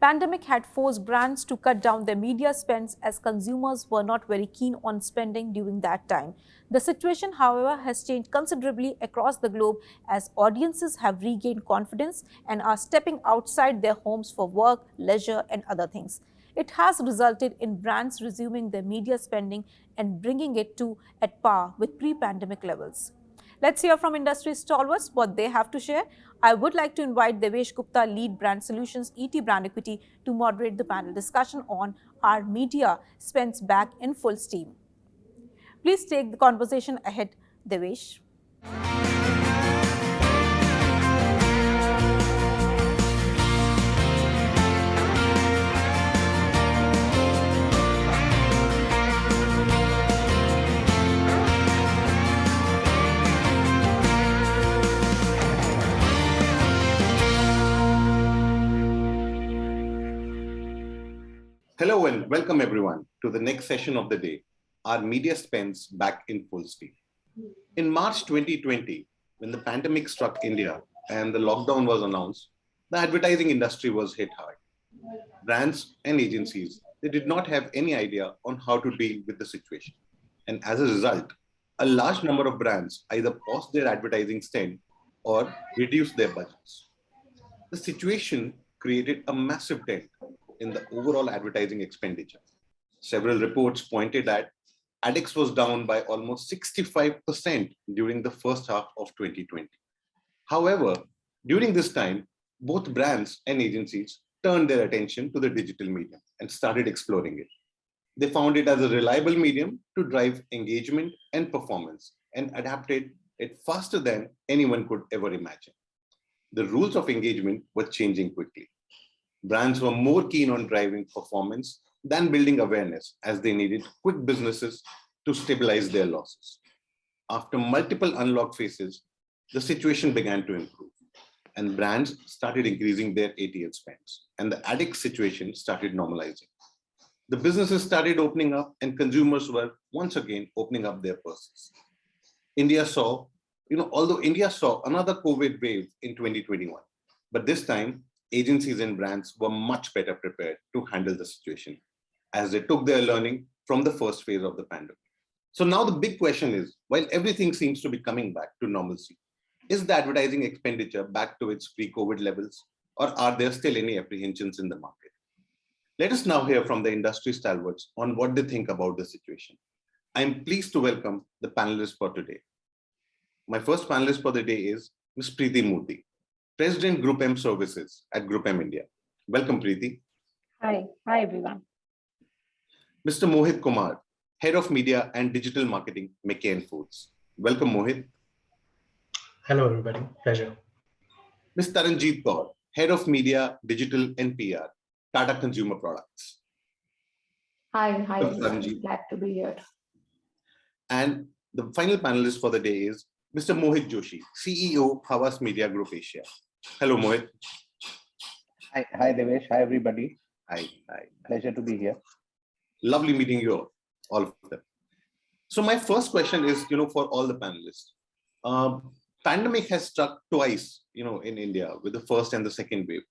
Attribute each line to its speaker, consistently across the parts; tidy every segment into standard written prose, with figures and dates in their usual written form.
Speaker 1: Pandemic had forced brands to cut down their media spends as consumers were not very keen on spending during that time. The situation, however, has changed considerably across the globe as audiences have regained confidence and are stepping outside their homes for work, leisure, and other things. It has resulted in brands resuming their media spending and bringing it to at par with pre-pandemic levels. Let's hear from industry stalwarts what they have to share. I would like to invite Devesh Gupta, lead brand solutions, ET Brand Equity, to moderate the panel discussion on our media spends back in full steam. Please take the conversation ahead, Devesh.
Speaker 2: Hello and welcome everyone to the next session of the day, our media spends back in full steam. In March 2020, when the pandemic struck India and the lockdown was announced, the advertising industry was hit hard. Brands and agencies, they did not have any idea on how to deal with the situation. And as a result, a large number of brands either paused their advertising spend or reduced their budgets. The situation created a massive dent in the overall advertising expenditure. Several reports pointed that ADEX was down by almost 65% during the first half of 2020. However, during this time, both brands and agencies turned their attention to the digital medium and started exploring it. They found it as a reliable medium to drive engagement and performance and adapted it faster than anyone could ever imagine. The rules of engagement were changing quickly. Brands were more keen on driving performance than building awareness as they needed quick businesses to stabilize their losses. After multiple unlock phases, the situation began to improve and brands started increasing their ATL spends and the addict situation started normalizing. The businesses started opening up and consumers were once again opening up their purses. India saw, although India saw another COVID wave in 2021, but this time agencies and brands were much better prepared to handle the situation as they took their learning from the first phase of the pandemic. So now the big question is, while everything seems to be coming back to normalcy, is the advertising expenditure back to its pre-COVID levels, or are there still any apprehensions in the market? Let us now hear from the industry stalwarts on what they think about the situation. I am pleased to welcome the panelists for today. My first panelist for the day is Ms. Preeti Murthy, President Group M Services at Group M India. Welcome, Preeti.
Speaker 3: Hi everyone.
Speaker 2: Mr. Mohit Kumar, Head of Media and Digital Marketing, McCain Foods. Welcome, Mohit.
Speaker 4: Hello, everybody. Pleasure.
Speaker 2: Ms. Taranjeet Kaur, Head of Media, Digital and PR, Tata Consumer Products.
Speaker 3: Hi, Taranjeet. Glad to be here.
Speaker 2: And the final panelist for the day is Mr. Mohit Joshi, CEO, Havas Media Group Asia. Hello, Mohit.
Speaker 5: Hi, Devesh. Hi, everybody.
Speaker 2: Hi.
Speaker 5: Pleasure to be here.
Speaker 2: Lovely meeting you all of them. So my first question is, for all the panelists. Pandemic has struck twice, in India with the first and the second wave.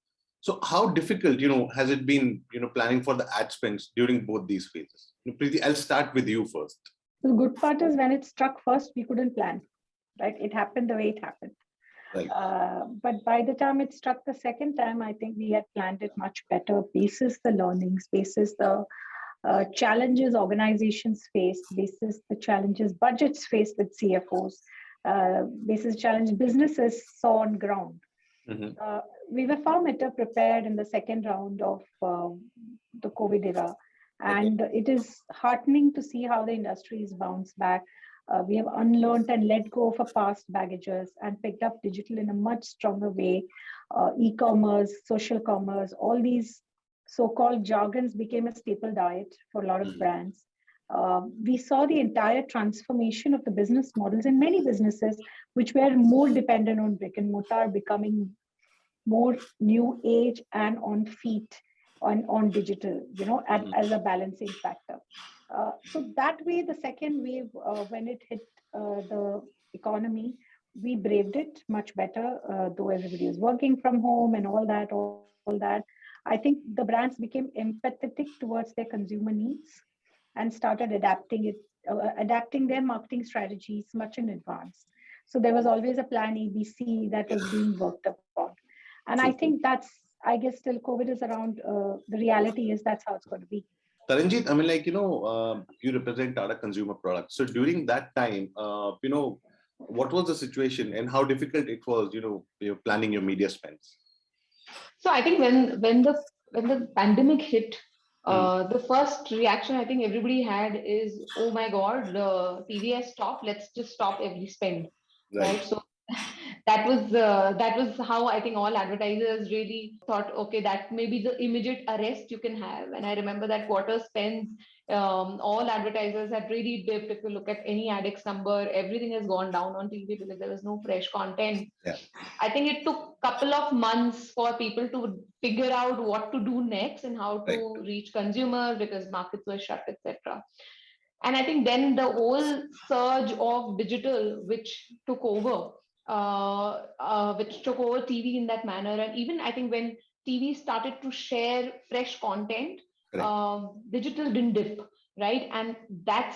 Speaker 2: So how difficult, has it been, planning for the ad spends during both these phases? Preeti, I'll start with you first.
Speaker 3: The good part is when it struck first, we couldn't plan, right? It happened the way it happened.
Speaker 2: Right.
Speaker 3: But by the time it struck the second time, I think we had planned it much better, basis the learnings, basis the challenges organizations face, basis the challenges budgets face with CFOs, basis challenge businesses saw on ground.
Speaker 2: Mm-hmm.
Speaker 3: We were far better prepared in the second round of the COVID era. And it is heartening to see how the industry is bounced back. We have unlearned and let go of our past baggages and picked up digital in a much stronger way. E-commerce, social commerce, all these so-called jargons became a staple diet for a lot of brands. We saw the entire transformation of the business models in many businesses, which were more dependent on brick and mortar, becoming more new age and on feet on digital, as a balancing factor. So that way, the second wave, when it hit the economy, we braved it much better, though everybody was working from home and all that. I think the brands became empathetic towards their consumer needs and started adapting their marketing strategies much in advance. So there was always a plan ABC that was being worked upon. And I
Speaker 2: True.
Speaker 3: think that's, I guess, till COVID is around, the reality is that's how it's going to be.
Speaker 2: Taranjit, I mean, you represent Tata Consumer Products. So during that time, what was the situation and how difficult it was, you're planning your media spends?
Speaker 6: So I think when the pandemic hit, the first reaction I think everybody had is, oh my God, the TV has stopped. Let's just stop every spend, right? So that was how I think all advertisers really thought, okay, that may be the immediate arrest you can have. And I remember that quarter spends, all advertisers had really dipped. If you look at any AdX number, everything has gone down on TV because there was no fresh content.
Speaker 2: Yeah.
Speaker 6: I think it took a couple of months for people to figure out what to do next and how to reach consumers because markets were shut, etc. And I think then the whole surge of digital, which took over, TV in that manner. And even I think when TV started to share fresh content, digital didn't dip, right? And that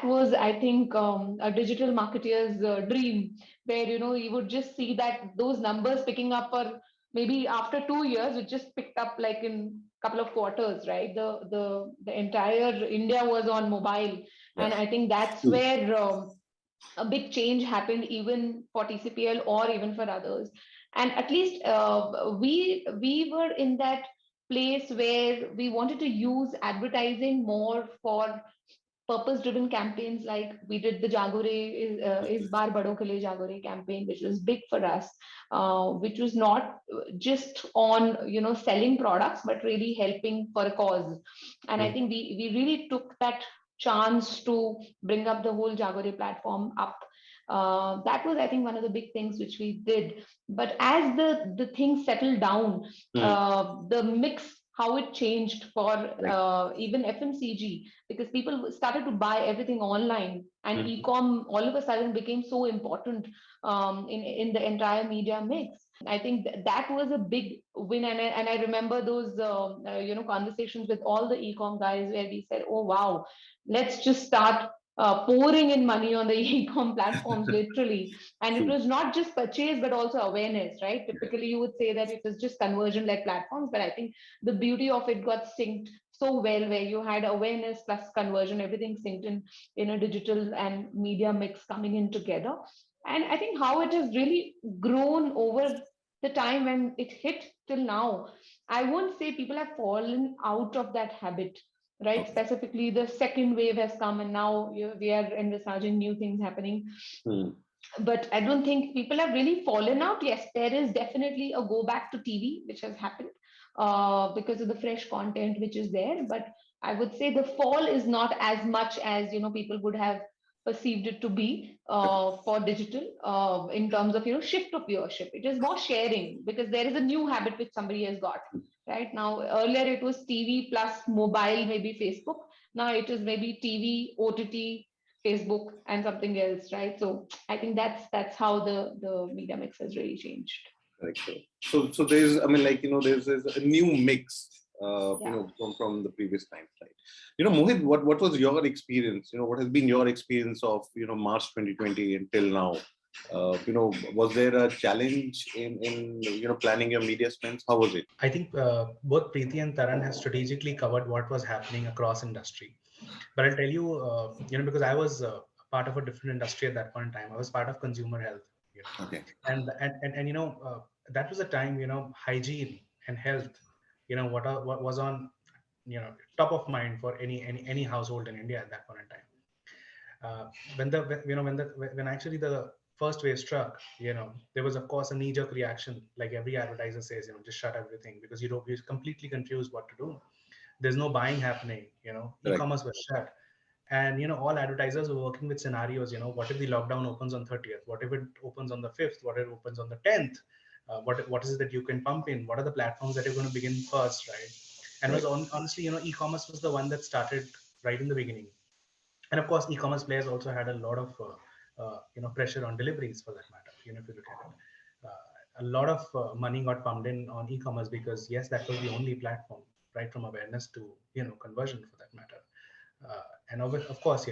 Speaker 6: was, I think, a digital marketeer's dream, where you would just see that those numbers picking up, or maybe after 2 years, it just picked up like in couple of quarters, right? The entire India was on mobile, and I think that's where a big change happened, even for TCPL or even for others. And at least we were in that place where we wanted to use advertising more for purpose-driven campaigns. Like we did the Jagore is Bar Bado Ke Liye Jagore campaign, which was big for us, which was not just on selling products, but really helping for a cause. And I think we really took that chance to bring up the whole Jagore platform up. That was, I think, one of the big things which we did. But as the things settled down, the mix, how it changed for even FMCG, because people started to buy everything online, and e-com all of a sudden became so important in the entire media mix. I think that was a big win, and I remember those conversations with all the e-com guys where we said, oh wow, let's just start pouring in money on the e-com platforms, literally. And it was not just purchase, but also awareness, right? Typically, you would say that it was just conversion-led platforms, but I think the beauty of it got synced so well, where you had awareness plus conversion, everything synced in a digital and media mix coming in together. And I think how it has really grown over the time when it hit till now, I won't say people have fallen out of that habit, right? Specifically, the second wave has come, and now we are envisaging new things happening. But I don't think people have really fallen out. Yes, there is definitely a go back to TV, which has happened because of the fresh content which is there. But I would say the fall is not as much as people would have perceived it to be for digital in terms of shift of viewership. It is more sharing because there is a new habit which somebody has got. Right now, earlier it was TV plus mobile, maybe Facebook. Now it is maybe TV, OTT, Facebook, and something else, right? So I think that's how the media mix has really changed.
Speaker 2: Correct. So there's, there's a new mix, from the previous times, right? Mohit, what was your experience? What has been your experience of March 2020 until now? Was there a challenge in planning your media spends? How was it?
Speaker 4: I think both Preeti and Taran has strategically covered what was happening across industry. But I'll tell you, because I was part of a different industry at that point in time. I was part of consumer health.
Speaker 2: Okay.
Speaker 4: And that was a time, hygiene and health, what was on, top of mind for any household in India at that point in time. When actually the first wave struck, there was of course a knee-jerk reaction, like every advertiser says, just shut everything because you're completely confused what to do. There's no buying happening, e-commerce was shut. And all advertisers were working with scenarios. What if the lockdown opens on 30th? What if it opens on the 5th? What if it opens on the 10th? What is it that you can pump in? What are the platforms that are going to begin first, right? And it was honestly, e-commerce was the one that started right in the beginning. And of course, e-commerce players also had a lot of pressure on deliveries, for that matter. If you look at it, a lot of money got pumped in on e-commerce because yes, that was the only platform, right from awareness to conversion for that matter. And of course,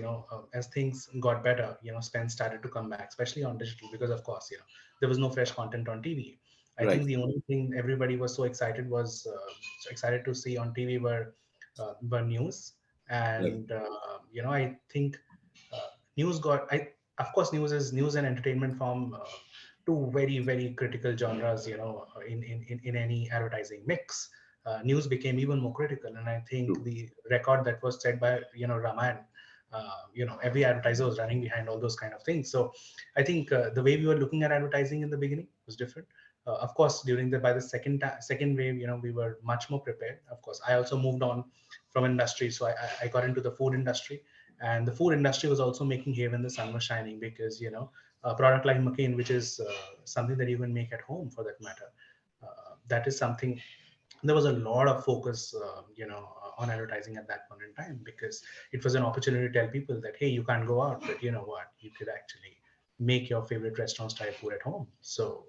Speaker 4: as things got better, spend started to come back, especially on digital, because of course, there was no fresh content on TV. I
Speaker 2: Right.
Speaker 4: think the only thing everybody was so excited to see on TV were news, and I think news got I of course news and entertainment form two very very critical genres, in any advertising mix. News became even more critical, and I think
Speaker 2: True.
Speaker 4: the record that was set by Ramayana, every advertiser was running behind all those kind of things. So I think the way we were looking at advertising in the beginning was different. Of course, by the second wave, we were much more prepared. Of course, I also moved on from industry, so I got into the food industry, and the food industry was also making hay when the sun was shining, because a product like McCain, which is something that you can make at home for that matter, that is something. There was a lot of focus, on advertising at that point in time, because it was an opportunity to tell people that, hey, you can't go out, but you know what, you could actually make your favorite restaurant style food at home. So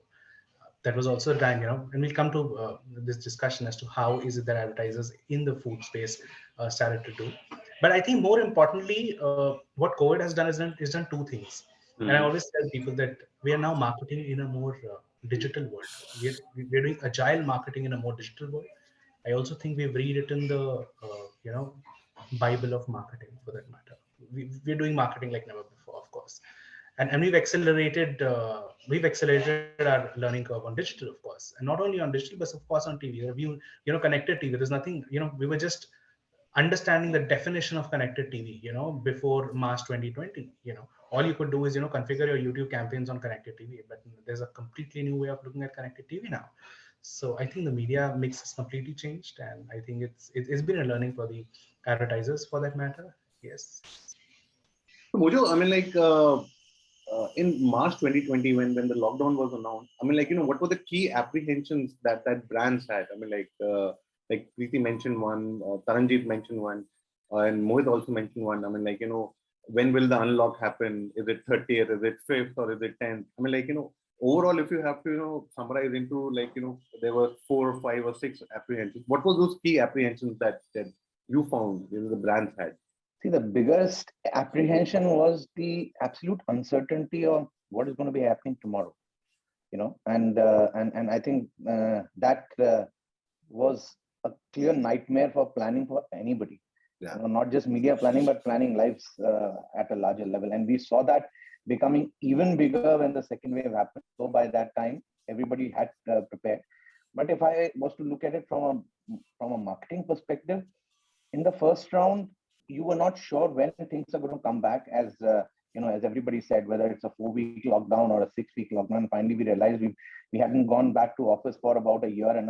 Speaker 4: that was also a time, and we'll come to this discussion as to how is it that advertisers in the food space started to do. But I think more importantly, what COVID has done is done two things. And I always tell people that we are now marketing in a more digital world. We're doing agile marketing in a more digital world. I also think we've rewritten the Bible of marketing, for that matter. We're doing marketing like never before, of course, and we've accelerated our learning curve on digital, of course, and not only on digital, but of course on TV. Connected TV. There's nothing. We were just understanding the definition of connected TV, before March 2020. All you could do is, configure your YouTube campaigns on connected TV, but there's a completely new way of looking at connected TV now. So I think the media mix has completely changed, and I think it's been a learning for the advertisers, for that matter. Yes.
Speaker 2: So Mojo, I mean, like in March 2020, when the lockdown was announced, I mean, like, what were the key apprehensions that brands had? I mean, like Preeti mentioned one, Taranjeet mentioned one, and Mohit also mentioned one. I mean, like, when will the unlock happen? Is it 30th? Is it 5th? Or is it 10th? I mean, like, overall, if you have to, summarize into, like, there were 4 or 5 or 6 apprehensions. What were those key apprehensions that you found, the brands had?
Speaker 5: See, the biggest apprehension was the absolute uncertainty of what is going to be happening tomorrow, and I think that was a clear nightmare for planning for anybody.
Speaker 2: Yeah.
Speaker 5: Not just media planning, but planning lives at a larger level. And we saw that becoming even bigger when the second wave happened. So by that time, everybody had prepared. But if I was to look at it from a marketing perspective, in the first round, you were not sure when things are going to come back, as as everybody said, whether it's a 4-week lockdown or a 6-week lockdown. Finally, we realized we hadn't gone back to office for about a year and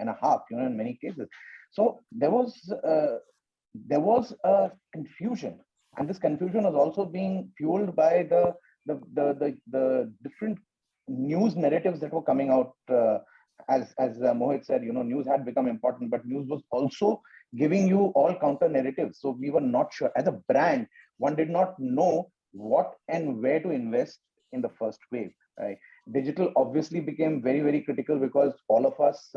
Speaker 5: a half, in many cases. So there was a confusion, and this confusion was also being fueled by the different news narratives that were coming out. As Mohit said, news had become important, but news was also giving you all counter narratives. So we were not sure. As a brand, one did not know what and where to invest in the first wave. Right? Digital obviously became very, very critical, because all of us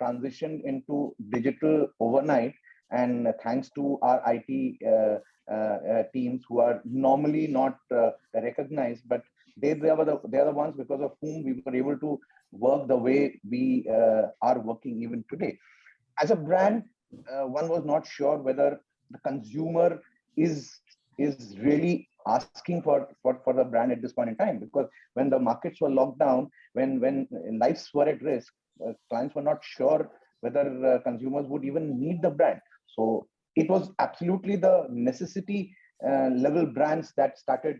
Speaker 5: transitioned into digital overnight, and thanks to our IT teams, who are normally not recognized, but they're the ones because of whom we were able to work the way we are working even today. As a brand, one was not sure whether the consumer is really asking for the brand at this point in time, because when the markets were locked down, when lives were at risk, clients were not sure whether consumers would even need the brand. So it was absolutely the necessity level brands that started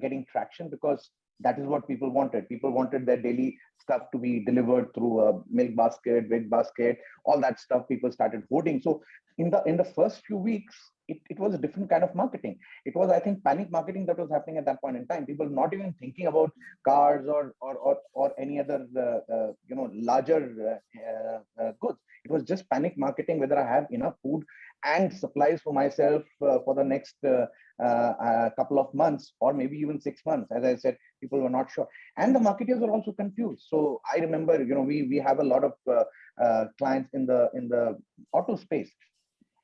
Speaker 5: getting traction, because that is what people wanted. People wanted their daily stuff to be delivered through a milk basket, big basket, all that stuff. People started hoarding. So in the first few weeks, it was a different kind of marketing. It was, I think, panic marketing that was happening at that point in time. People not even thinking about cars or any other larger goods. It was just panic marketing, whether I have enough food and supplies for myself for the next couple of months, or maybe even 6 months. As I said, people were not sure, and the marketeers were also confused. So I remember, we have a lot of clients in the auto space.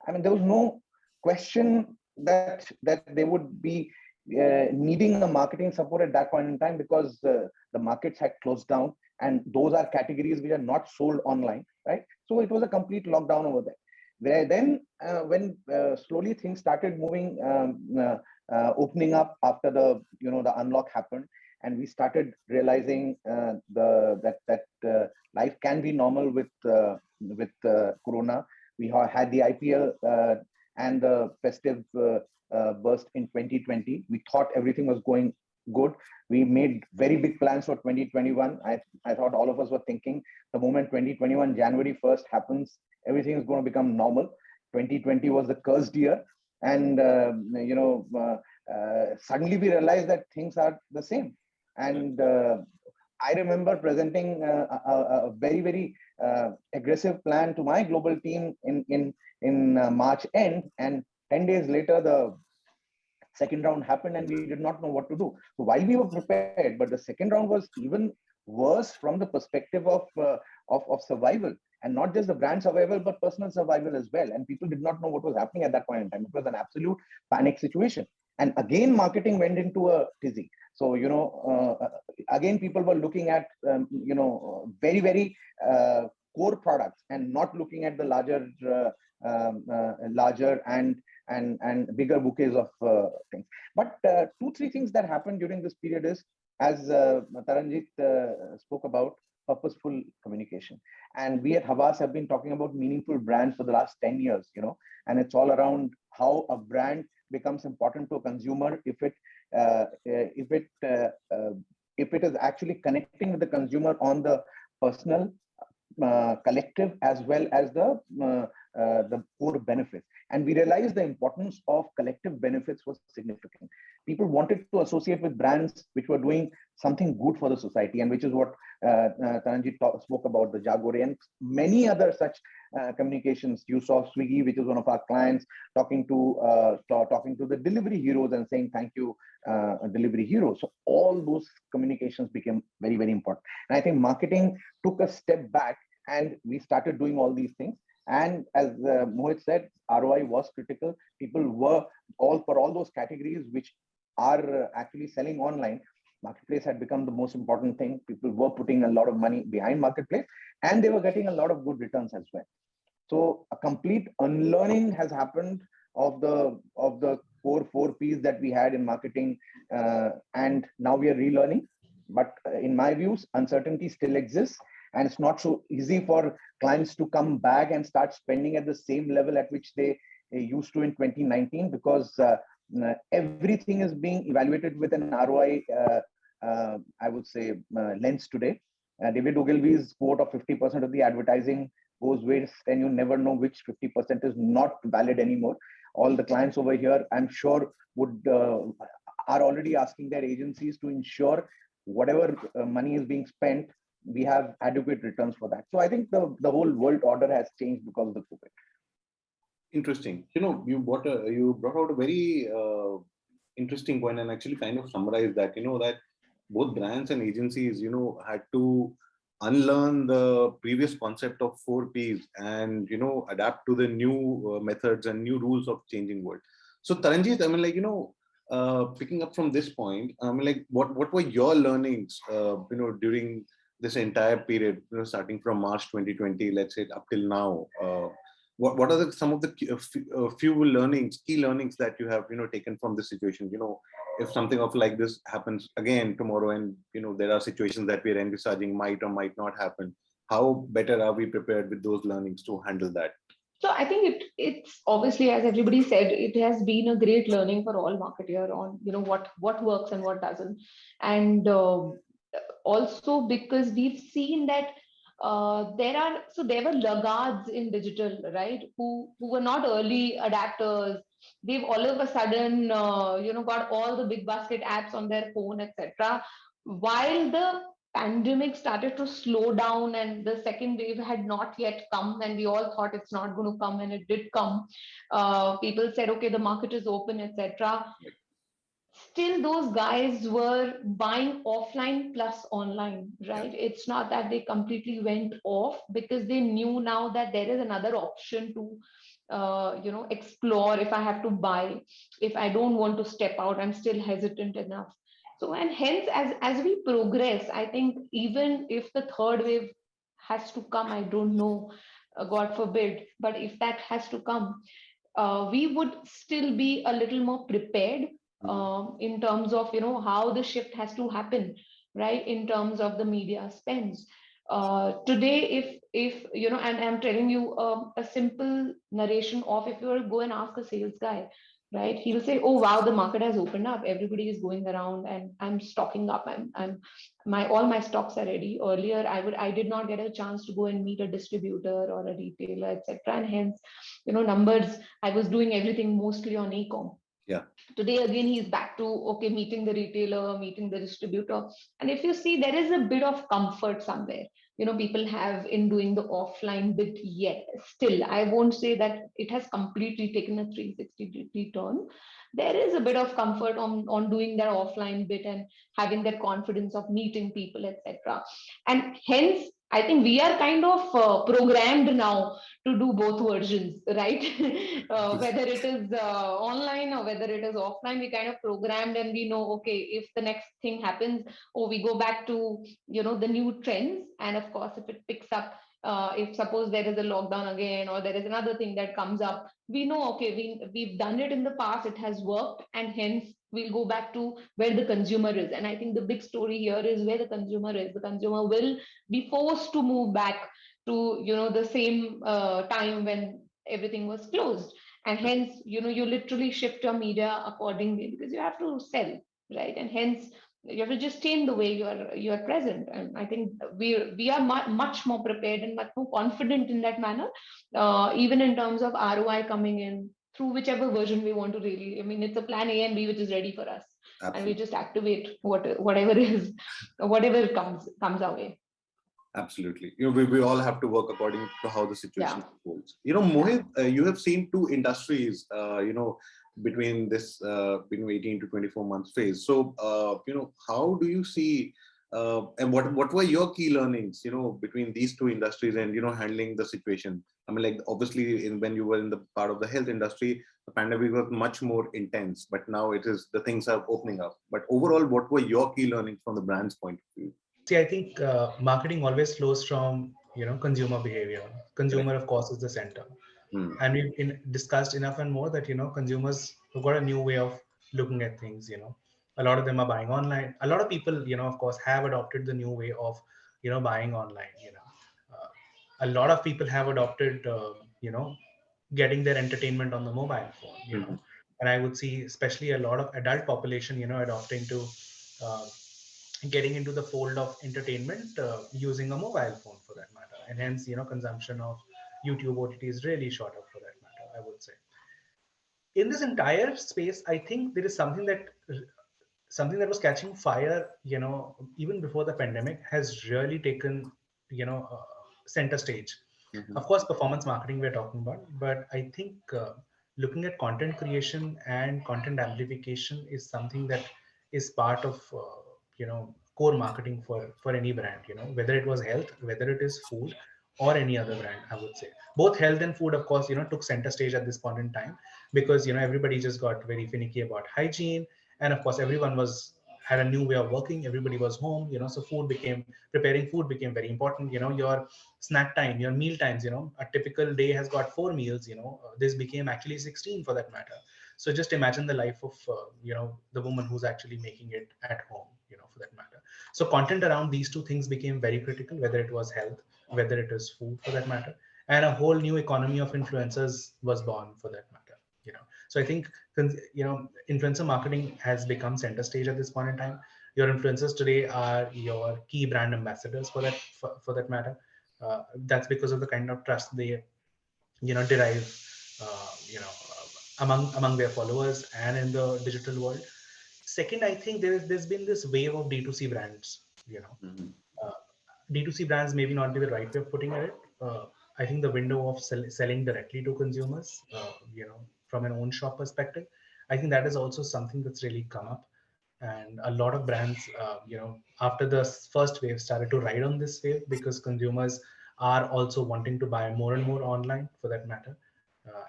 Speaker 5: I mean, there was no question that they would be needing a marketing support at that point in time, because the markets had closed down, and those are categories which are not sold online, right? So it was a complete lockdown over there. Where then, when slowly things started moving, opening up after the unlock happened, and we started realizing that life can be normal with Corona. We had the IPL and the festive burst in 2020. We thought everything was going good. We made very big plans for 2021. I thought all of us were thinking the moment 2021 January 1st happens, everything is going to become normal. 2020 was the cursed year. And, suddenly we realized that things are the same. And I remember presenting a very, very aggressive plan to my global team in March end, and 10 days later the second round happened, and we did not know what to do. So while we were prepared, but the second round was even worse from the perspective of survival, and not just the brand survival, but personal survival as well. And people did not know what was happening at that point in time. It was an absolute panic situation. And again, marketing went into a tizzy. So, again, people were looking at, very, very core products, and not looking at the larger and bigger bouquets of things. But 2-3 things that happened during this period is, as Taranjit spoke about, purposeful communication. And we at Havas have been talking about meaningful brands for the last 10 years, and it's all around how a brand becomes important to a consumer if it is actually connecting with the consumer on the personal, collective, as well as the core benefits. And we realized the importance of collective benefits was significant. People wanted to associate with brands which were doing something good for the society, and which is what Taranjit spoke about, the Jagore and many other such communications. You saw Swiggy, which is one of our clients, talking to the delivery heroes and saying thank you, delivery heroes. So all those communications became very, very important. And I think marketing took a step back, and we started doing all these things. And as Mohit said, ROI was critical. People were for all those categories which are actually selling online. Marketplace had become the most important thing. People were putting a lot of money behind marketplace, and they were getting a lot of good returns as well. So a complete unlearning has happened of the core 4 P's that we had in marketing, and now we are relearning. But in my views, uncertainty still exists, and it's not so easy for clients to come back and start spending at the same level at which they used to in 2019, because everything is being evaluated with an ROI, I would say, lens today. David Ogilvy's quote of 50% of the advertising goes waste, and you never know which 50% is not valid anymore. All the clients over here, I'm sure, are already asking their agencies to ensure whatever money is being spent, we have adequate returns for that. So I think the whole world order has changed because of the COVID.
Speaker 2: Interesting. You brought out a very interesting point, and actually kind of summarized that, that both brands and agencies, had to unlearn the previous concept of 4 Ps and, adapt to the new methods and new rules of changing world. So Taranjit, I mean, picking up from this point, I mean, what were your learnings, during this entire period, starting from March 2020, let's say up till now? What are some of the key learnings that you have taken from this situation? If something of like this happens again tomorrow, and there are situations that we are envisaging might or might not happen, how better are we prepared with those learnings to handle that?
Speaker 6: So I think it's obviously, as everybody said, it has been a great learning for all marketer on what works and what doesn't, and also because we've seen that there were laggards in digital, right, who were not early adapters. They've all of a sudden got all the big basket apps on their phone, etc., while the pandemic started to slow down and the second wave had not yet come, and we all thought it's not going to come, and it did come. People said, okay, the market is open, etc. Still, those guys were buying offline plus online, right? It's not that they completely went off, because they knew now that there is another option to explore. If I have to buy, if I don't want to step out, I'm still hesitant enough. So, and hence, as we progress, I think even if the third wave has to come, I don't know, God forbid, but if that has to come, we would still be a little more prepared in terms of how the shift has to happen, right? In terms of the media spends. Today, if and I'm telling you a simple narration of, if you were to go and ask a sales guy, right, he'll say, oh wow, the market has opened up, everybody is going around and I'm stocking up, I'm all my stocks are ready. Earlier I did not get a chance to go and meet a distributor or a retailer, etc., and hence numbers, I was doing everything mostly on e-com.
Speaker 2: Yeah.
Speaker 6: Today again, he's back to, okay, meeting the retailer, meeting the distributor. And if you see, there is a bit of comfort somewhere, people have in doing the offline bit yet. Still, I won't say that it has completely taken a 360-degree turn. There is a bit of comfort on doing their offline bit and having that confidence of meeting people, etc. And hence, I think we are kind of programmed now to do both versions, right? Whether it is online or whether it is offline, we kind of programmed and we know, okay, if the next thing happens, or we go back to, the new trends. And of course, if it picks up, if suppose there is a lockdown again, or there is another thing that comes up, we know, okay, we've done it in the past, it has worked, and hence we'll go back to where the consumer is. And I think the big story here is where the consumer is. The consumer will be forced to move back to the same time when everything was closed, and hence you literally shift your media accordingly, because you have to sell, right? And hence you have to just change the way you are present. And I think we are much more prepared and much more confident in that manner, even in terms of ROI coming in through whichever version we want to really. I mean, it's a plan A and B which is ready for us. Absolutely. And we just activate whatever comes our way.
Speaker 2: Absolutely. We all have to work according to how the situation unfolds. Mohit, you have seen two industries, between this, 18 to 24 months phase. So, how do you see, and what were your key learnings, between these two industries and, handling the situation? I mean, like, obviously, when you were in the part of the health industry, the pandemic was much more intense, but now the things are opening up. But overall, what were your key learnings from the brand's point of view?
Speaker 4: See, I think marketing always flows from, consumer behavior. Consumer, of course, is the center. And we've discussed enough and more that, consumers have got a new way of looking at things. A lot of them are buying online. A lot of people, of course, have adopted the new way of, buying online. A lot of people have adopted, getting their entertainment on the mobile phone. And I would see, especially a lot of adult population, adopting to getting into the fold of entertainment using a mobile phone, for that matter. And hence, consumption of YouTube OTT is really shot up, for that matter, I would say. In this entire space, I think there is something that was catching fire, even before the pandemic, has really taken, center stage. Of course, performance marketing we're talking about, but I think looking at content creation and content amplification is something that is part of core marketing for any brand, whether it was health, whether it is food, or any other brand. I would say both health and food, of course, took center stage at this point in time, because everybody just got very finicky about hygiene, and of course everyone had a new way of working. Everybody was home, so preparing food became very important. Your snack time, your meal times, a typical day has got 4 meals, this became actually 16, for that matter. So just imagine the life of the woman who's actually making it at home, for that matter. So content around these two things became very critical, whether it was health, whether it is food, for that matter. And a whole new economy of influencers was born, for that matter. So I think influencer marketing has become center stage at this point in time. Your influencers today are your key brand ambassadors, for that matter. That's because of the kind of trust they derive among their followers and in the digital world. Second, I think there's been this wave of D2C brands, D2C brands maybe not be the right way of putting it. I think the window of selling directly to consumers, from an own shop perspective, I think that is also something that's really come up. And a lot of brands, after the first wave, started to ride on this wave because consumers are also wanting to buy more and more online, for that matter.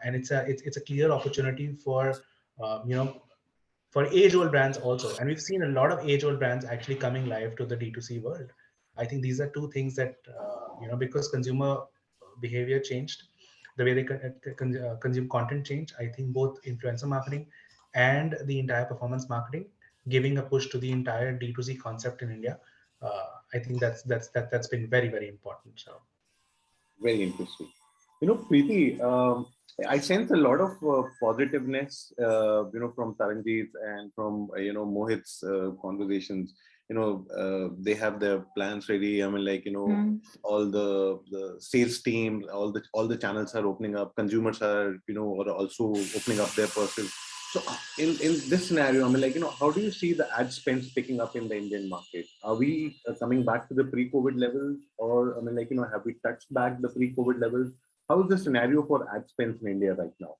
Speaker 4: And it's a clear opportunity for age-old brands also. And we've seen a lot of age-old brands actually coming live to the D2C world. I think these are two things that, because consumer behavior changed, the way they consume content changed. I think both influencer marketing and the entire performance marketing giving a push to the entire D2C concept in India. I think that's been very, very important. So
Speaker 2: Very interesting. Preeti, I sense a lot of positiveness, from Taranjeet and from, Mohit's conversations. They have their plans ready. I mean, like, all the sales teams, all the channels are opening up. Consumers are, are also opening up their purses. So in this scenario, I mean, like, how do you see the ad spends picking up in the Indian market? Are we coming back to the pre-COVID levels, or I mean, like, have we touched back the pre-COVID levels? How is the scenario for ad spends in India right now?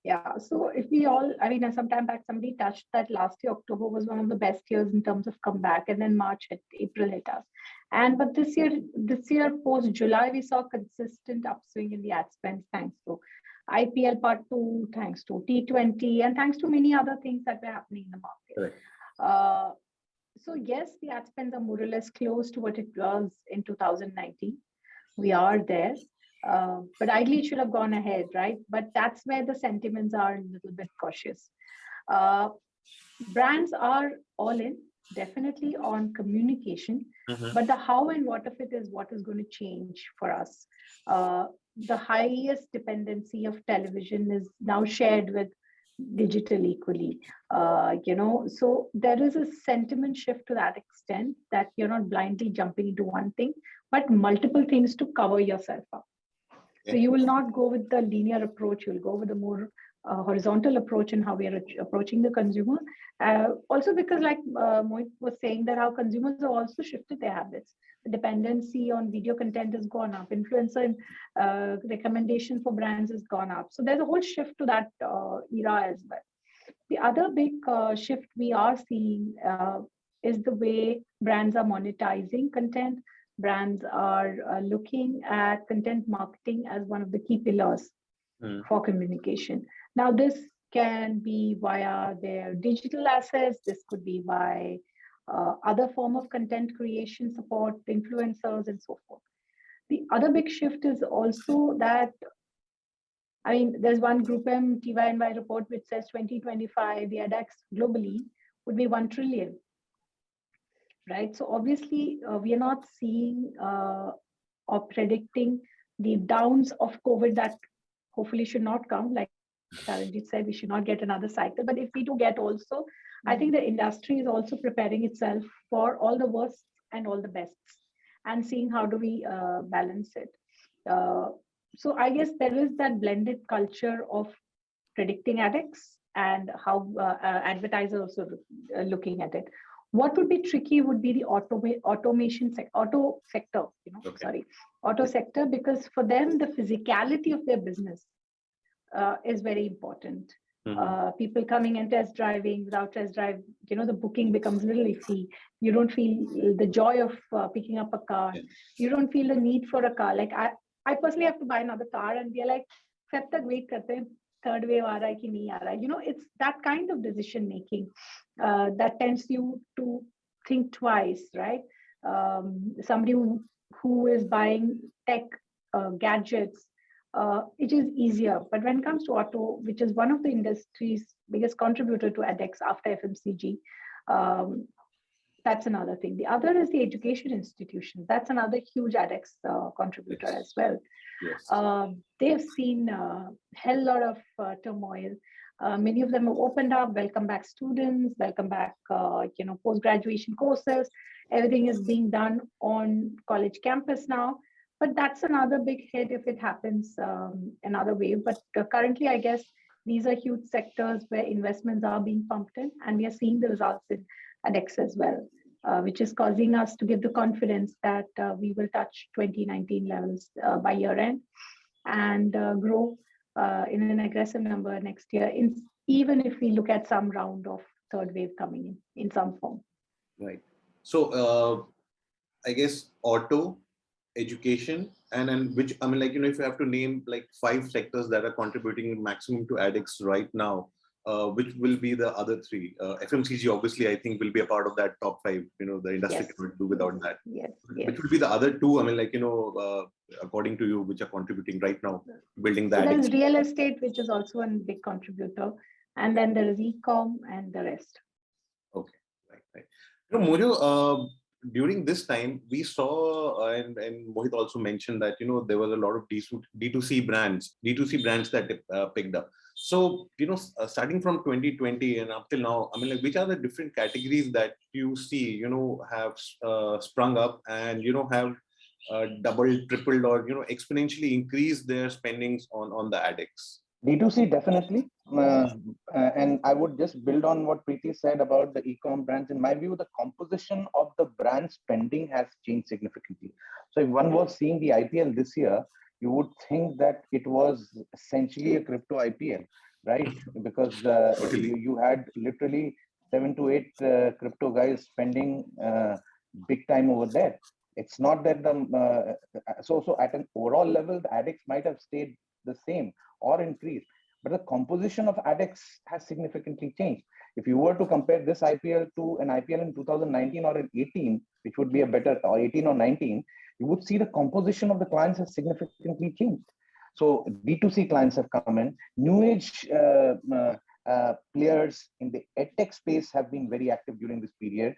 Speaker 3: Yeah, so if we all, I mean, some time back, somebody touched that last year, October was one of the best years in terms of comeback, and then March hit, April hit us. But this year, post July, we saw consistent upswing in the ad spends, thanks to IPL Part 2, thanks to T20, and thanks to many other things that were happening in the market.
Speaker 2: Right.
Speaker 3: So yes, the ad spends are more or less close to what it was in 2019. We are there. But ideally, it should have gone ahead, right? But that's where the sentiments are a little bit cautious. Brands are all in, definitely on communication, but the how and what of it is what is going to change for us. The highest dependency of television is now shared with digital equally. So there is a sentiment shift to that extent that you're not blindly jumping into one thing, but multiple things to cover yourself up. So you will not go with the linear approach, you'll go with a more horizontal approach in how we are approaching the consumer. Also because like Mohit was saying, that how consumers have also shifted their habits. The dependency on video content has gone up. Influencer recommendation for brands has gone up. So there's a whole shift to that era as well. The other big shift we are seeing is the way brands are monetizing content. Brands are looking at content marketing as one of the key pillars for communication. Now, this can be via their digital assets. This could be by other form of content creation support, influencers, and so forth. The other big shift is also that, I mean, there's one Group M TYNY report which says 2025, the ADEX globally would be 1 trillion. Right. So obviously, we are not seeing or predicting the downs of COVID that hopefully should not come. Like Taranjeet said, we should not get another cycle. But if we do get also, I think the industry is also preparing itself for all the worsts and all the bests and seeing how do we balance it. So I guess there is that blended culture of predicting ADEX and how advertisers also looking at it. What would be tricky would be the automation auto sector, auto sector, because for them, the physicality of their business is very important. People coming and test driving, without test drive, the booking becomes a little iffy. You don't feel the joy of picking up a car. You don't feel the need for a car. Like I personally have to buy another car and be like, kab tak wait karte hain, third wave aa raha hai ki nahi aa raha hai. It's that kind of decision making that tends you to think twice, right? Somebody who is buying tech gadgets, it is easier. But when it comes to auto, which is one of the industry's biggest contributor to ADEX after FMCG, that's another thing. The other is the education institutions. That's another huge ADEX contributor as well.
Speaker 2: Yes.
Speaker 3: They've seen a hell lot of turmoil. Many of them have opened up, welcome back students, welcome back, post-graduation courses. Everything is being done on college campus now. But that's another big hit if it happens another way. But currently, I guess these are huge sectors where investments are being pumped in, and we are seeing the results in ADEX as well. which is causing us to give the confidence that we will touch 2019 levels by year end and grow in an aggressive number next year, even if we look at some round of third wave coming in some form.
Speaker 2: Right. So I guess auto, education, and which, I mean, like, if you have to name like 5 sectors that are contributing maximum to ADEX right now, which will be the other 3? FMCG, obviously, I think will be a part of that top 5. The industry
Speaker 3: Yes.
Speaker 2: cannot do without that.
Speaker 3: Yes.
Speaker 2: Which will be the other 2? I mean, like, according to you, which are contributing right now, building that.
Speaker 3: So there's real estate, which is also a big contributor, and then there is e-com and the rest.
Speaker 2: Okay, right. Mojo, during this time, we saw, and Mohit also mentioned that, there was a lot of D2C brands that picked up. So, starting from 2020 and up till now, I mean, like, which are the different categories that you see, have sprung up and, have doubled, tripled, or, exponentially increased their spendings on the ADEX?
Speaker 5: D2C, definitely. And I would just build on what Preeti said about the e-com brands. In my view, the composition of the brand spending has changed significantly. So if one was seeing the IPL this year, you would think that it was essentially a crypto IPL, right? Because you had literally 7 to 8 crypto guys spending big time over there. It's not that so at an overall level, the ADEX might have stayed the same or increased, but the composition of ADEX has significantly changed. If you were to compare this IPL to an IPL in 2019 or in 18, which would be a better, or 18 or 19, you would see the composition of the clients has significantly changed. So D2C clients have come in. New age players in the edtech space have been very active during this period.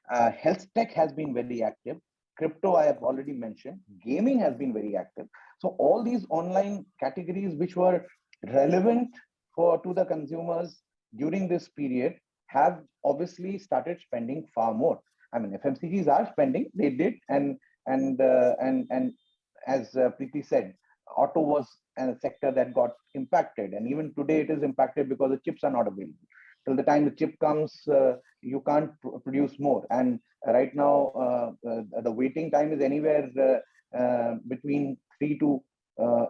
Speaker 5: Health tech has been very active. Crypto, I have already mentioned. Gaming has been very active. So all these online categories which were relevant to the consumers during this period have obviously started spending far more. I mean, FMCGs are spending, they did, and as Preeti said, auto was a sector that got impacted, and even today it is impacted because the chips are not available. Till the time the chip comes, you can't produce more. And right now, the waiting time is anywhere between 3 to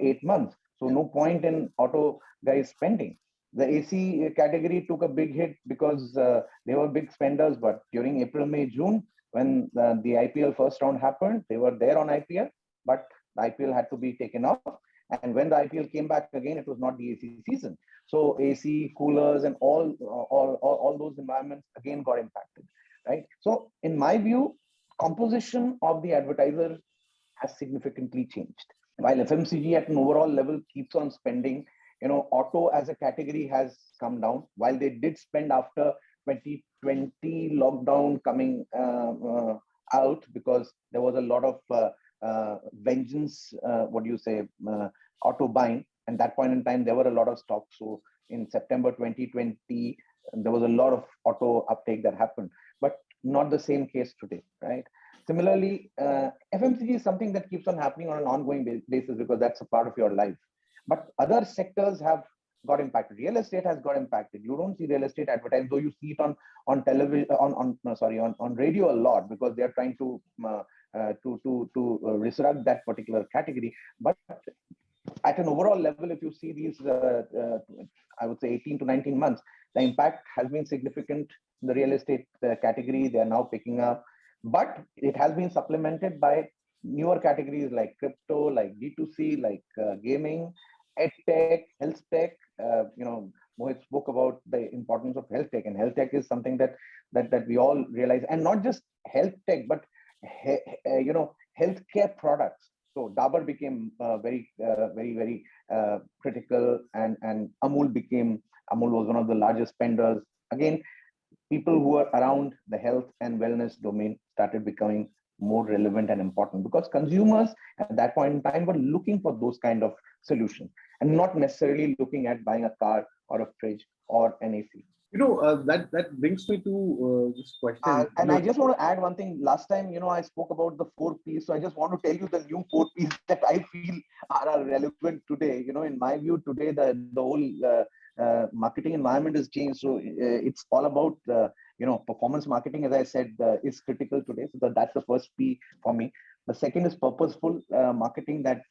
Speaker 5: 8 months. So no point in auto guys spending. The AC category took a big hit because they were big spenders. But during April, May, June, when the IPL first round happened, they were there on IPL, but the IPL had to be taken off. And when the IPL came back again, it was not the AC season. So AC, coolers, and all those environments again got impacted, right? So in my view, composition of the advertiser has significantly changed. While FMCG at an overall level keeps on spending, auto as a category has come down. While they did spend after 2020 lockdown coming out, because there was a lot of vengeance, auto buying. And that point in time, there were a lot of stocks. So in September 2020, there was a lot of auto uptake that happened, but not the same case today, right? Similarly, FMCG is something that keeps on happening on an ongoing basis because that's a part of your life. But other sectors have got impacted. Real estate has got impacted. You don't see real estate advertised, though you see it on television, on radio a lot, because they are trying to resurrect that particular category. But at an overall level, if you see these, I would say 18 to 19 months, the impact has been significant in the real estate category. They are now picking up, but it has been supplemented by newer categories like crypto, like D2C, like gaming, edtech, health tech. Mohit spoke about the importance of health tech, and health tech is something that we all realize, and not just health tech, but healthcare products. So Dabur became very critical, and Amul was one of the largest spenders. Again, people who are around the health and wellness domain started becoming more relevant and important, because consumers at that point in time were looking for those kind of solutions and not necessarily looking at buying a car or a fridge or an AC.
Speaker 2: That brings me to this question.
Speaker 5: And I just want to add one thing. Last time, I spoke about the 4 Ps. So I just want to tell you the new 4 Ps that I feel are relevant today. In my view, today, the whole marketing environment has changed. So it's all about, performance marketing, as I said, is critical today. So that's the first P for me. The second is purposeful marketing that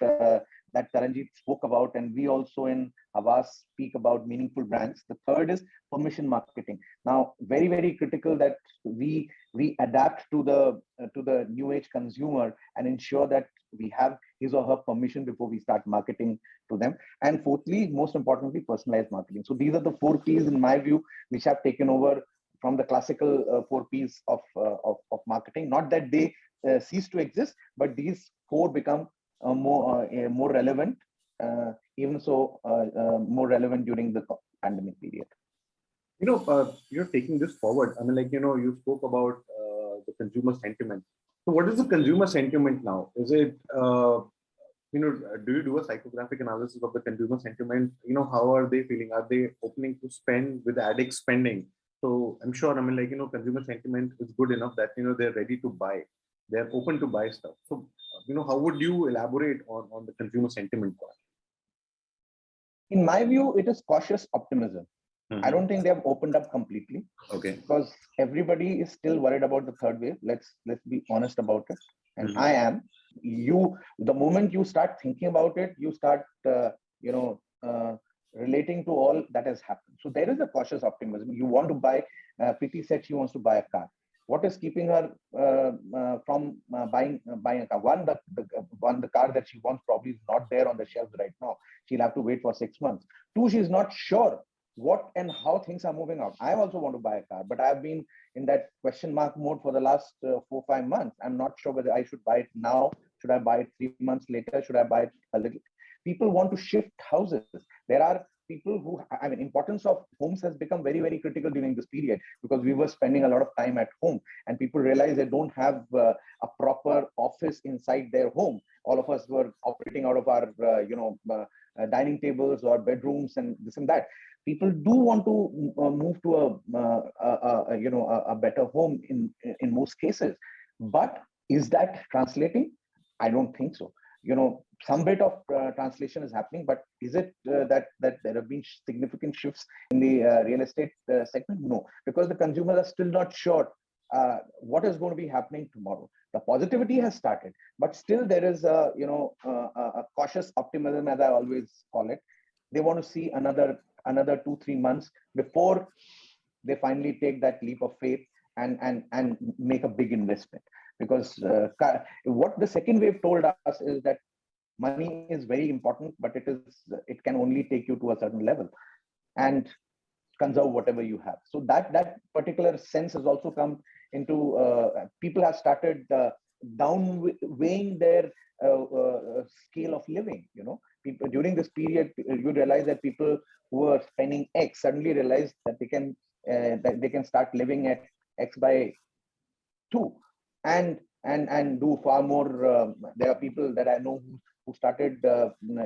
Speaker 5: Taranjeet spoke about, and we also in Havas speak about meaningful brands. The third is permission marketing. Now, very, very critical that we adapt to the new age consumer and ensure that we have his or her permission before we start marketing to them. And fourthly, most importantly, personalized marketing. So these are the 4 Ps in my view, which have taken over from the classical 4 Ps of marketing. Not that they cease to exist, but these 4 become more relevant, more relevant during the pandemic period.
Speaker 2: You're taking this forward. I mean, you spoke about the consumer sentiment. So what is the consumer sentiment now? Is it, do you do a psychographic analysis of the consumer sentiment? How are they feeling? Are they opening to spend with addict spending? So I'm sure, consumer sentiment is good enough that, they're ready to buy. They're open to buy stuff. So, how would you elaborate on the consumer sentiment part?
Speaker 5: In my view, it is cautious optimism.
Speaker 2: Mm-hmm.
Speaker 5: I don't think they have opened up completely.
Speaker 2: Okay.
Speaker 5: Because everybody is still worried about the third wave. Let's be honest about it. And
Speaker 2: Mm-hmm.
Speaker 5: I am. The moment you start thinking about it, you start, relating to all that has happened. So there is a cautious optimism. You want to buy. Preeti said she wants to buy a car. What is keeping her from buying a car? One, the car that she wants probably is not there on the shelves right now. She'll have to wait for 6 months. 2, she's not sure what and how things are moving out. I also want to buy a car, but I've been in that question mark mode for the last 4-5 months. I'm not sure whether I should buy it now. Should I buy it 3 months later? Should I buy it a little? People want to shift houses. There are people who, importance of homes has become very, very critical during this period because we were spending a lot of time at home and people realize they don't have a proper office inside their home. All of us were operating out of our, dining tables or bedrooms and this and that. People do want to move to a better home in most cases, but is that translating? I don't think so. Some bit of translation is happening, but is it that there have been significant shifts in the real estate segment? No, because the consumers are still not sure what is going to be happening tomorrow. The positivity has started, but still there is a cautious optimism, as I always call it. They want to see another 2-3 months before they finally take that leap of faith and make a big investment. Because what the second wave told us is that money is very important, but it can only take you to a certain level and conserve whatever you have. So that particular sense has also come into people have started weighing their scale of living. People during this period, you realize that people who were spending X suddenly realize that they can start living at X by 2 and do far more. There are people that I know who started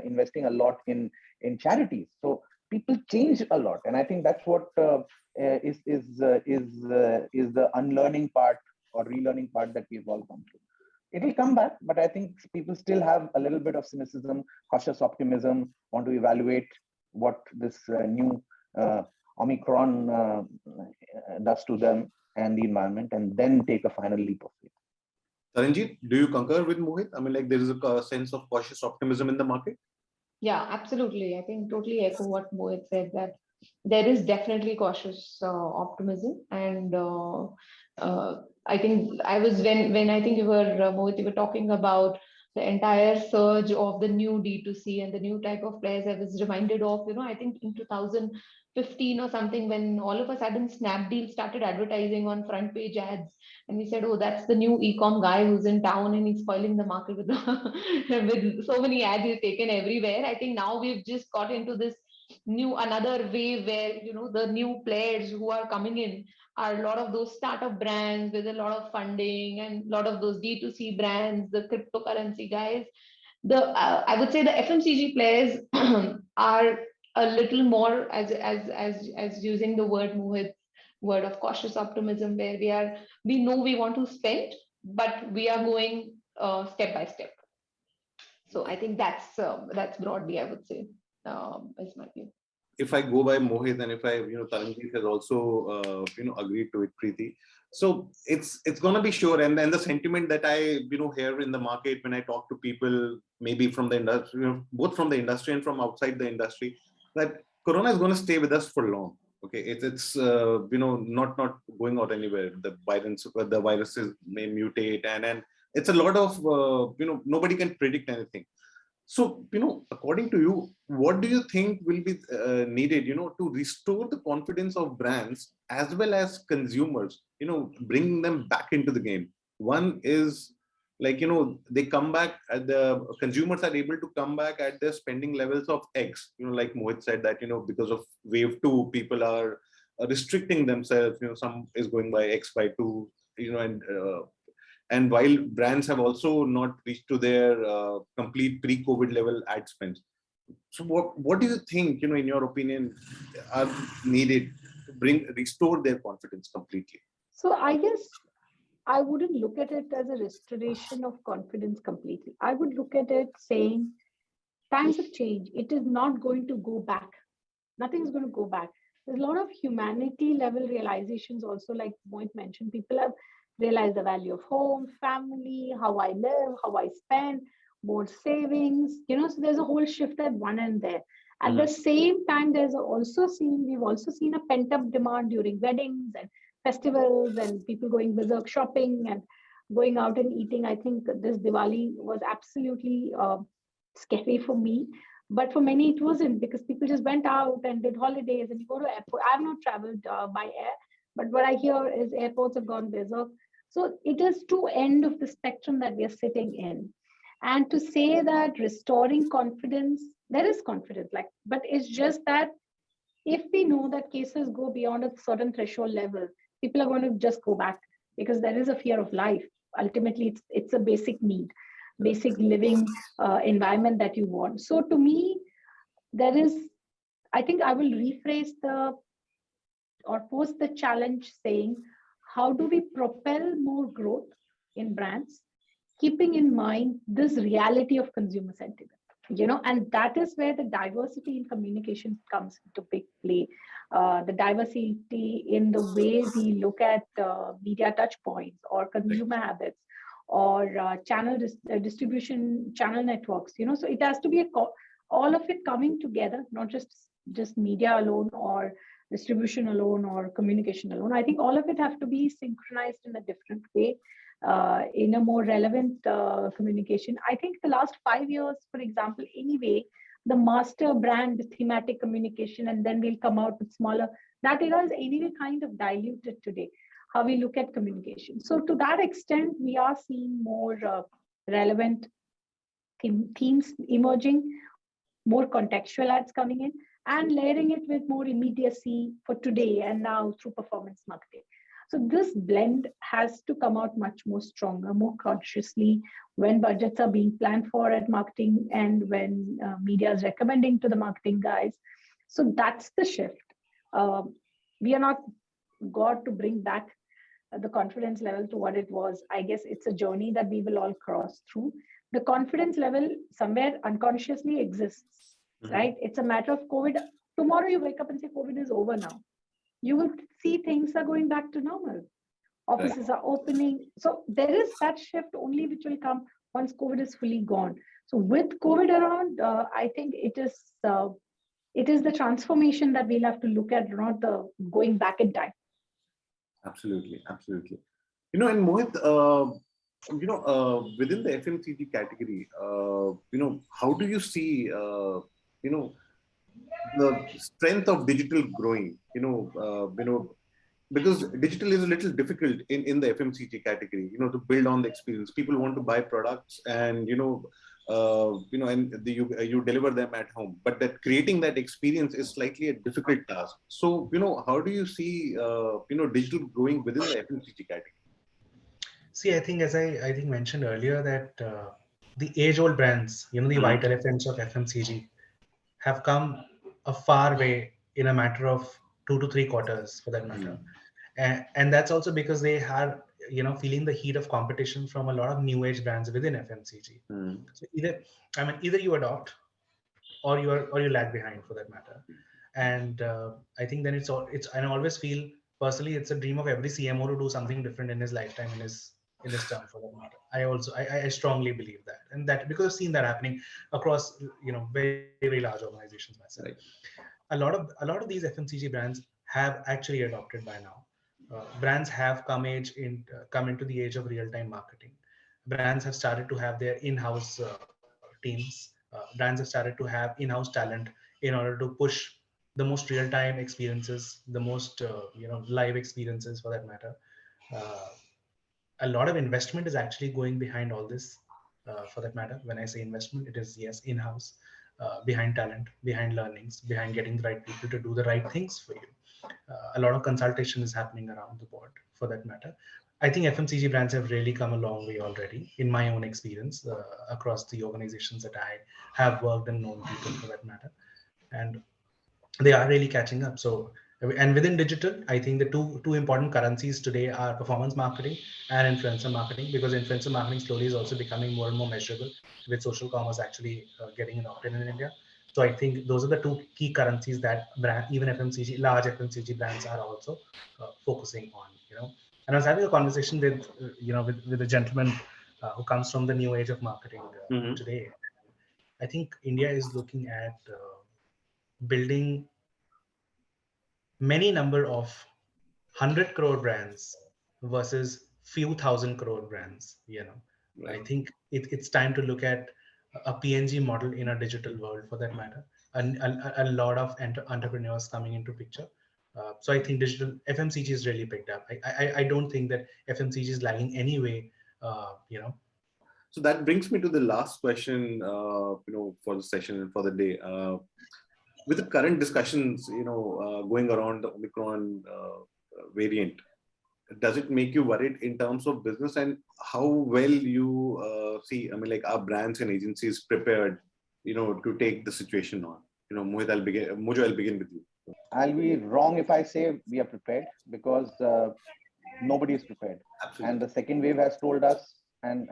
Speaker 5: investing a lot in charities. So people change a lot, and I think that's what is the unlearning part or relearning part that we've all gone through. It'll come back, but I think people still have a little bit of cynicism, cautious optimism, want to evaluate what this new Omicron does to them and the environment, and then take a final leap of faith.
Speaker 2: Taranjeet, do you concur with Mohit? There is a sense of cautious optimism in the market?
Speaker 6: Yeah, absolutely. I think totally echo what Mohit said, that there is definitely cautious optimism. And I think I was when I think you were Mohit, you were talking about the entire surge of the new D2C and the new type of players. I was reminded of, I think in 2015 or something, when all of a sudden Snapdeal started advertising on front page ads, and we said, oh, that's the new e-com guy who's in town and he's spoiling the market with with so many ads he's taken everywhere. I think now we've just got into this another wave where the new players who are coming in are a lot of those startup brands with a lot of funding and a lot of those D2C brands, the cryptocurrency guys. I would say the FMCG players are a little more, as using the word Mohit's word of cautious optimism, where we know we want to spend, but we are going step by step. So I think that's broadly, I would say, is my view.
Speaker 2: if I go by Mohit, and if I, Taranjeet has also, agreed to it, Preeti. So it's going to be sure. And then the sentiment that I, hear in the market when I talk to people, maybe from the industry, both from the industry and from outside the industry, that Corona is going to stay with us for long. Okay, it's not going out anywhere. The viruses may mutate, and it's a lot of nobody can predict anything. So, according to you, what do you think will be needed, to restore the confidence of brands as well as consumers, bringing them back into the game? One is like, they come back, the consumers are able to come back at their spending levels of X, like Mohit said that, because of wave 2, people are restricting themselves, some is going by X by 2, and while brands have also not reached to their complete pre-COVID level ad spends. So what do you think, in your opinion, are needed to restore their confidence completely?
Speaker 3: So I guess I wouldn't look at it as a restoration of confidence completely. I would look at it saying times have changed. It is not going to go back. Nothing is going to go back. There's a lot of humanity level realizations also, like Mohit mentioned. People have realized the value of home, family, how I live, how I spend, more savings. So there's a whole shift at one end there. At the same time, we've also seen a pent-up demand during weddings and festivals and people going berserk shopping and going out and eating. I think this Diwali was absolutely scary for me. But for many, it wasn't, because people just went out and did holidays and you go to airport. I've not traveled by air, but what I hear is airports have gone berserk. So it is two ends of the spectrum that we are sitting in. And to say that restoring confidence, there is confidence, but it's just that if we know that cases go beyond a certain threshold level, people are going to just go back because there is a fear of life. Ultimately, it's a basic need, basic living environment that you want. So to me, I think I will rephrase or pose the challenge saying, how do we propel more growth in brands, keeping in mind this reality of consumer sentiment? And that is where the diversity in communication comes into big play. The diversity in the way we look at media touch points or consumer habits or channel distribution channel networks. So it has to be all of it coming together, not just media alone or distribution alone or communication alone. I think all of it have to be synchronized in a different way. In a more relevant communication. I think the last 5 years, for example, anyway, the master brand thematic communication, and then we'll come out with smaller, that era is anyway kind of diluted today, how we look at communication. So to that extent, we are seeing more relevant themes emerging, more contextual ads coming in, and layering it with more immediacy for today and now through performance marketing. So this blend has to come out much more stronger, more consciously when budgets are being planned for at marketing and when media is recommending to the marketing guys. So that's the shift. We are not got to bring back the confidence level to what it was. I guess it's a journey that we will all cross through. The confidence level somewhere unconsciously exists, right? It's a matter of COVID. Tomorrow you wake up and say COVID is over now. You will see things are going back to normal. Offices are opening. So there is that shift only which will come once COVID is fully gone. So with COVID around, I think it is the transformation that we'll have to look at, not the going back in time.
Speaker 2: Absolutely. And Mohit, within the FMCG category, how do you see, the strength of digital growing, because digital is a little difficult in the FMCG category, to build on the experience. People want to buy products and, and you deliver them at home, but that creating that experience is slightly a difficult task. So, how do you see, digital growing within the FMCG category?
Speaker 4: See, I think as I think mentioned earlier that the age-old brands, the white elephants of FMCG have come a far way in a matter of 2 to 3 quarters for that matter. And that's also because they are, feeling the heat of competition from a lot of new age brands within FMCG. So either you adopt or you lag behind for that matter. And I think then I always feel personally it's a dream of every CMO to do something different in his lifetime, in his term, for that matter. I strongly believe that, and that because I've seen that happening across very, very large organizations myself.
Speaker 2: Right.
Speaker 4: A lot of these FMCG brands have actually adopted by now. Brands have come into the age of real-time marketing. Brands have started to have their in-house teams. Brands have started to have in-house talent in order to push the most real-time experiences, the most live experiences, for that matter. Uh, a lot of investment is actually going behind all this, for that matter. When I say investment, it is, yes, in-house, behind talent, behind learnings, behind getting the right people to do the right things for you. A lot of consultation is happening around the board, for that matter. I think FMCG brands have really come a long way already, in my own experience, across the organizations that I have worked and known people, for that matter. And they are really catching up. So, and within digital, I think the two important currencies today are performance marketing and influencer marketing, because influencer marketing slowly is also becoming more and more measurable, with social commerce actually getting adopted in India. So I think those are the two key currencies that even large FMCG brands are also focusing on. And I was having a conversation with with a gentleman who comes from the new age of marketing
Speaker 2: Mm-hmm.
Speaker 4: today. I think India is looking at building many number of 100 crore brands versus few thousand crore brands.
Speaker 2: Right.
Speaker 4: I think it's time to look at a PNG model in a digital world, for that matter. A lot of entrepreneurs coming into picture. So I think digital FMCG is really picked up. I don't think that FMCG is lagging anyway.
Speaker 2: So that brings me to the last question, for the session and for the day. With the current discussions, going around the Omicron variant, does it make you worried in terms of business, and how well you see? I mean, like, are brands and agencies prepared, to take the situation on? Mohit, Mojo, I'll begin with you.
Speaker 5: I'll be wrong if I say we are prepared, because nobody is prepared.
Speaker 2: Absolutely.
Speaker 5: And the second wave has told us and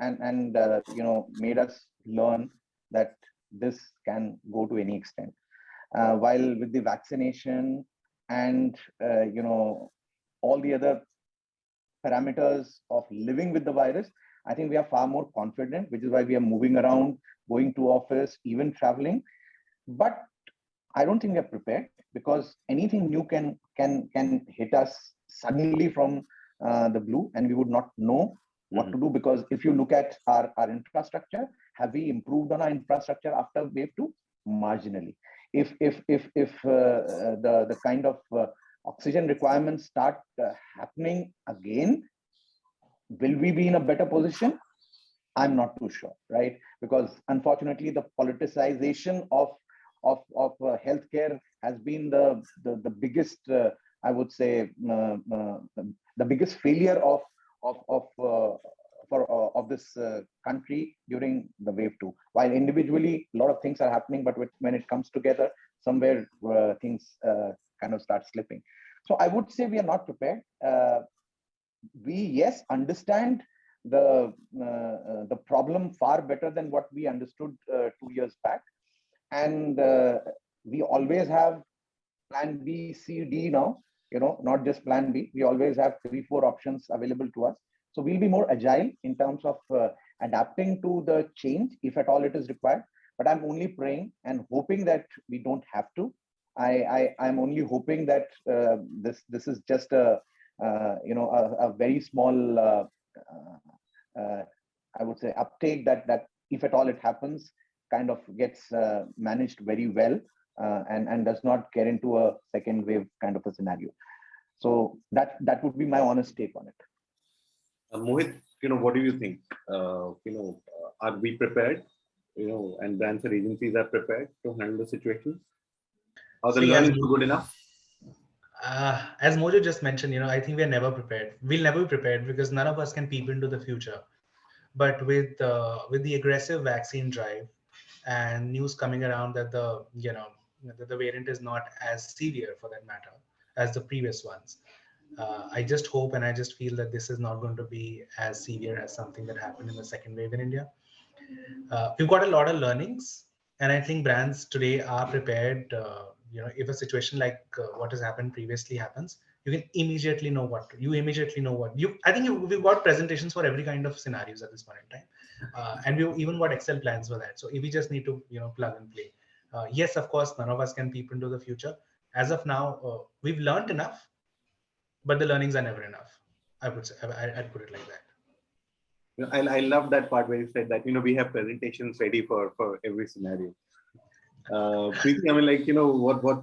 Speaker 5: made us learn that this can go to any extent. While with the vaccination and all the other parameters of living with the virus, I think we are far more confident, which is why we are moving around, going to office, even traveling. But I don't think we are prepared, because anything new can hit us suddenly from the blue, and we would not know what to do. Because if you look at our infrastructure, have we improved on our infrastructure after wave 2? Marginally. If the kind of oxygen requirements start happening again, will we be in a better position? I'm not too sure, right? Because unfortunately, the politicization of healthcare has been the biggest, I would say, the biggest failure of this country during the wave 2. While individually a lot of things are happening, but when it comes together, somewhere things kind of start slipping. So I would say we are not prepared. We, yes, understand the problem far better than what we understood 2 years back, and we always have plan B, C, D now. Not just plan B. We always have 3-4 options available to us. So we'll be more agile in terms of adapting to the change, if at all it is required. But I'm only praying and hoping that we don't have to. I'm only hoping that this is just a very small, I would say, uptake that if at all it happens, kind of gets managed very well, and does not get into a second wave kind of a scenario. So that would be my honest take on it.
Speaker 2: Mohit, what do you think? Are we prepared? And brands and agencies are prepared to handle the situation? Are the learnings good enough?
Speaker 4: As Mojo just mentioned, I think we're never prepared. We'll never be prepared, because none of us can peep into the future. But with the aggressive vaccine drive and news coming around that the variant is not as severe, for that matter, as the previous ones, I just hope and I just feel that this is not going to be as severe as something that happened in the second wave in India. We've got a lot of learnings, and I think brands today are prepared if a situation like what has happened previously happens, you can immediately know I think we've got presentations for every kind of scenarios at this point in time, and we've even got Excel plans for that. So we just need to plug and play. Yes, of course, none of us can peep into the future. As of now, we've learned enough, but the learnings are never enough. I would say I'd put it like that.
Speaker 2: I love that part where you said that we have presentations ready for every scenario. Preeti, I mean, like,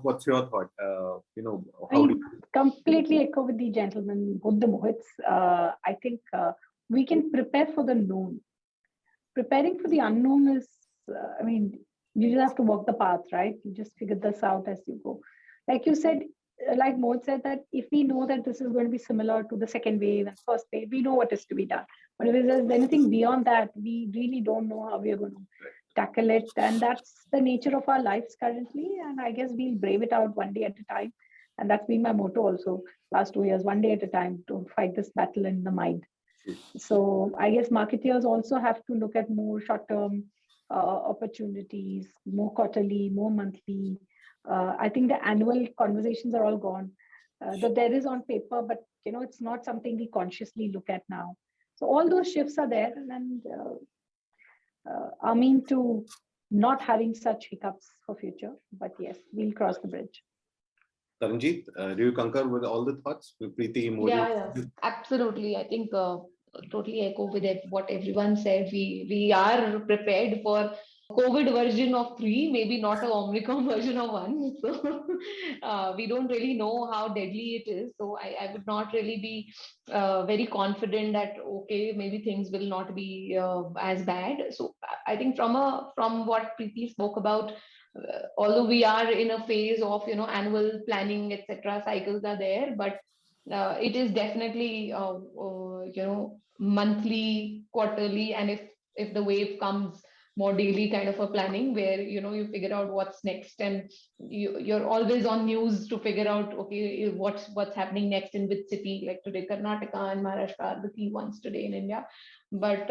Speaker 2: what's your thought? How do you...
Speaker 3: completely echo with the gentleman, both the Mohits. I think we can prepare for the known. Preparing for the unknown is, you just have to walk the path, right? You just figure this out as you go. Like you said, like Mohit said, that if we know that this is going to be similar to the second wave and first wave, we know what is to be done. But if there's anything beyond that, we really don't know how we are going to tackle it. And that's the nature of our lives currently. And I guess we'll brave it out one day at a time. And that's been my motto also last 2 years, one day at a time, to fight this battle in the mind. So I guess marketeers also have to look at more short-term opportunities, more quarterly, more monthly. I think the annual conversations are all gone. Though there is on paper, but it's not something we consciously look at now. So all those shifts are there, and I mean to not having such hiccups for future. But yes, we'll cross the bridge.
Speaker 2: Taranjeet, do you concur with all the thoughts? Preeti, Modi?
Speaker 6: Yeah, absolutely. I think totally echo with it, what everyone said. We are prepared for COVID version of 3, maybe not a Omicron version of 1. So we don't really know how deadly it is. So I would not really be very confident that, okay, maybe things will not be as bad. So I think from what Preeti spoke about, although we are in a phase of annual planning, etc., cycles are there, but it is definitely monthly, quarterly, and if the wave comes, more daily kind of a planning, where you figure out what's next, and you're always on news to figure out, okay, what's happening next in which city. Like today, Karnataka and Maharashtra are the key ones today in India. But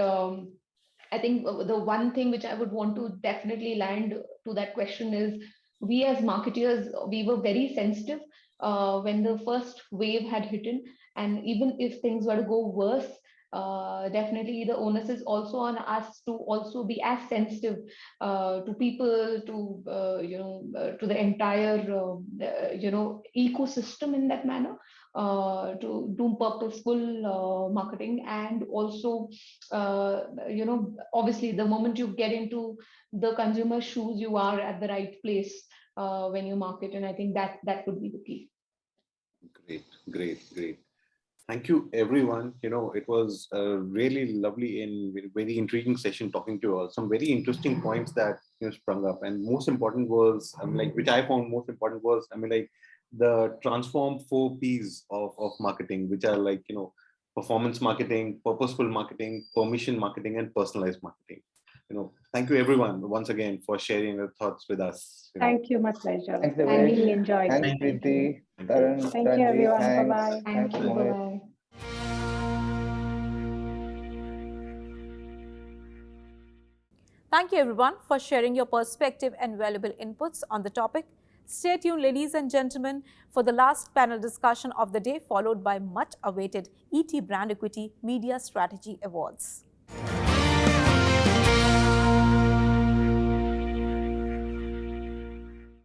Speaker 6: I think the one thing which I would want to definitely land to that question is, we as marketeers, we were very sensitive when the first wave had hit in, and even if things were to go worse, definitely the onus is also on us to also be as sensitive to people, to to the entire ecosystem in that manner, to do purposeful marketing. And also obviously the moment you get into the consumer shoes, you are at the right place when you market, and I think that would be the key.
Speaker 2: Great. Thank you, everyone. It was a really lovely and very intriguing session talking to you all. Some very interesting points that sprung up, and most important was, which I found most important was, the transform 4 P's of marketing, which are performance marketing, purposeful marketing, permission marketing, and personalized marketing. Thank you, everyone, once again, for sharing your thoughts with us.
Speaker 3: Thank you, my pleasure.
Speaker 5: Thanks,
Speaker 3: I
Speaker 5: Devesh.
Speaker 3: really enjoyed it.
Speaker 5: Thanks, Preeti. Taran,
Speaker 3: Thank you,
Speaker 5: Taranjeet,
Speaker 3: everyone.
Speaker 5: thanks.
Speaker 3: Bye-bye.
Speaker 6: Thank you.
Speaker 5: Mohit.
Speaker 6: Bye-bye.
Speaker 1: Thank you, everyone, for sharing your perspective and valuable inputs on the topic. Stay tuned, ladies and gentlemen, for the last panel discussion of the day, followed by much awaited ET Brand Equity Media Strategy Awards.